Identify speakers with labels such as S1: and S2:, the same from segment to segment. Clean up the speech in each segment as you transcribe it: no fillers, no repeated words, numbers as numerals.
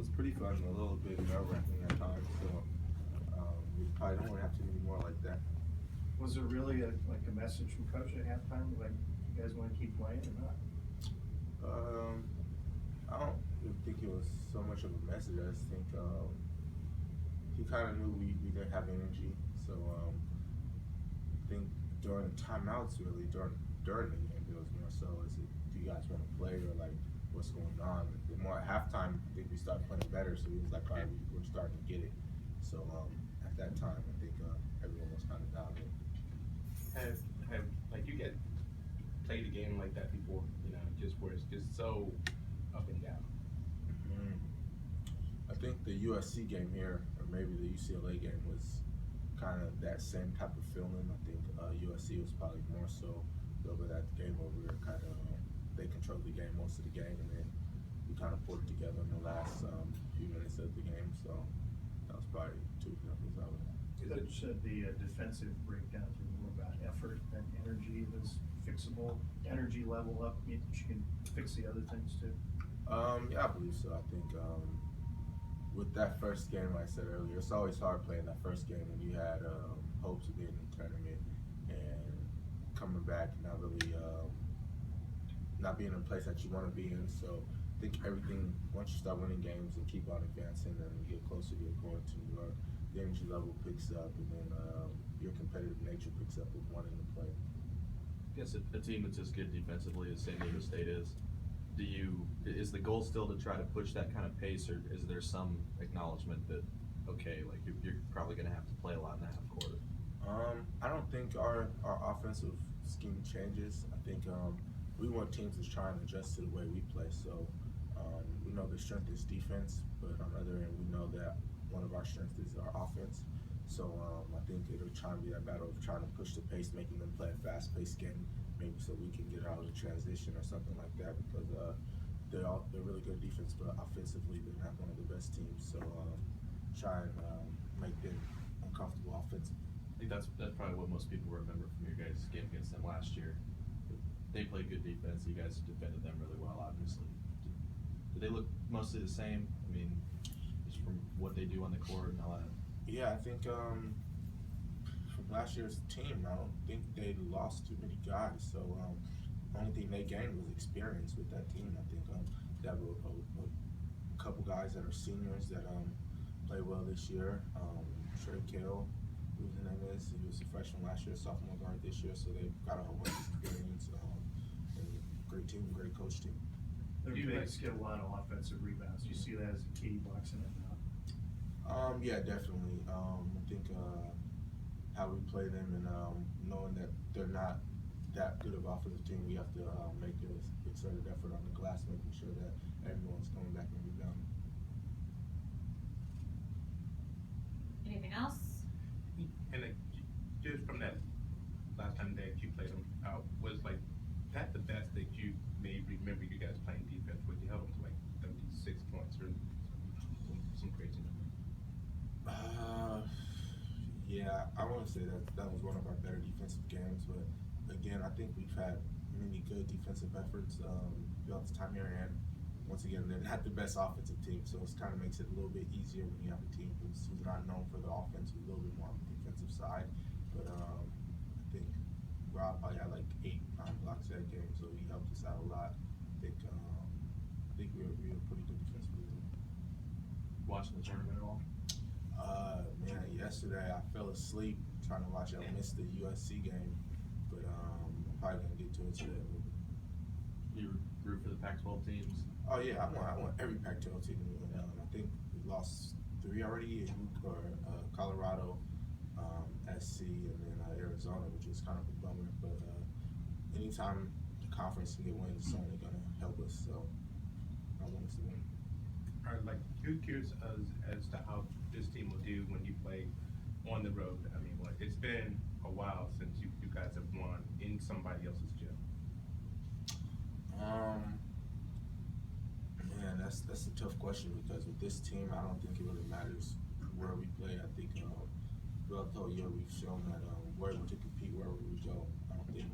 S1: was pretty fun, a little bit nerve-wracking at times. So we probably don't want to have too many more like that.
S2: Was there really a message from coach at halftime, like you guys want to keep playing or not?
S1: I don't even think it was so much of a message. I just think he kind of knew we didn't have energy. So I think during the timeouts, really during the game, it was more so is it, do you guys want to play or like what's going on? The more at halftime, I think we started playing better. So he was like, all right, we're starting to get it. So at that time, I think everyone was kind of down in.
S3: Have like you get played a game like that before, you know, just where it's just so up and down?
S1: I think the USC game here, or maybe the UCLA game, was kind of that same type of feeling. I think USC was probably more so over that game where we were kind of they controlled the game most of the game, and then we kind of pulled it together in the last few minutes of the game. So that was probably two examples of it.
S2: Coach said the defensive breakdowns were more about effort than energy. Was fixable energy level up means you can fix the other things too?
S1: Yeah, I believe so. I think with that first game, like I said earlier, it's always hard playing that first game when you had hopes of being in the tournament and coming back, not really not being in a place that you want to be in. So I think everything, once you start winning games and keep on advancing and you get closer to going to New York, the energy level picks up, and then your competitive nature picks up with wanting to play.
S4: I guess a team that's as good defensively as San Diego State is, is the goal still to try to push that kind of pace, or is there some acknowledgement that, okay, like you're probably going to have to play a lot in the half court?
S1: I don't think our offensive scheme changes. I think we want teams to try and adjust to the way we play. So we know the strength is defense, but on the other end, we know that one of our strengths is our offense. So I think it'll try and be that battle of trying to push the pace, making them play a fast-paced game, maybe so we can get out of the transition or something like that, because they're really good defense, but offensively they're not one of the best teams. So try and make them uncomfortable offensively.
S4: I think that's probably what most people remember from your guys' game against them last year. They played good defense. You guys defended them really well, obviously. Do they look mostly the same? I mean, just from what they do on the court and all that.
S1: Yeah, I think from last year's team, I don't think they lost too many guys. So only thing they gained was experience with that team. I think they have a couple guys that are seniors that play well this year. Trey Kale, whose name is, he was a freshman last year, sophomore guard this year. So they've got a whole bunch of experience. And great team, great coach team.
S2: Their bigs get a lot of offensive rebounds. You see that as a key boxing it now.
S1: Yeah, definitely. I think how we play them and knowing that they're not that good of offensive team, we have to make a concerted effort on the glass, making sure that everyone's coming back and rebounding.
S5: Anything else?
S3: And just from that last time that you played them, was like that the best that you may remember you guys playing defense with? You held them to like 36 points or some crazy number.
S1: Yeah, I want to say that was one of our better defensive games, but again, I think we've had many good defensive efforts throughout the time here, and once again, they're not the best offensive team, so it kind of makes it a little bit easier when you have a team who's not known for the offense, who's a little bit more on the defensive side. But I think Rob probably had like 8-9 blocks that game, so he helped us out a lot. I think we were pretty good defensively.
S4: Watching the tournament at all?
S1: Man, yesterday I fell asleep trying to watch it. I missed the USC game, but I'm probably gonna get to it today a little bit.
S4: You root for the Pac-12 teams?
S1: Oh yeah, I want every Pac-12 team to win. I think we lost 3 already, Colorado, SC, and then Arizona, which is kind of a bummer. But anytime the conference can get wins, it's only gonna help us. So I want us to win.
S3: Are like you're curious as to how this team will do when you play on the road? I mean, it's been a while since you guys have won in somebody else's gym.
S1: Man, that's a tough question because with this team, I don't think it really matters where we play. I think throughout the whole year we've shown that we're able to compete wherever we go. I don't think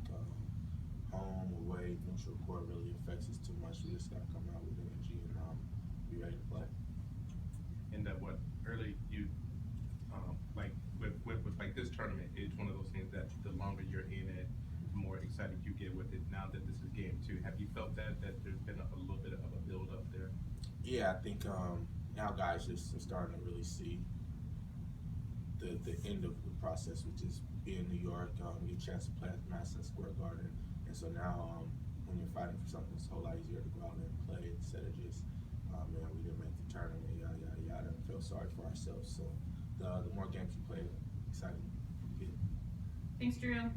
S1: home, away, neutral court really affects us too much. We just gotta come out with energy and be ready to play.
S3: now that this is game 2, have you felt that there's been a little bit of a build up there?
S1: Yeah, I think now guys just are starting to really see the end of the process, which is being in New York, get a chance to play at Madison Square Garden, and so now when you're fighting for something, it's a whole lot easier to go out and play instead of just, man, we didn't make the tournament, yada yada yada, and feel sorry for ourselves. So the more games you play, the exciting you get.
S5: Thanks, Drew.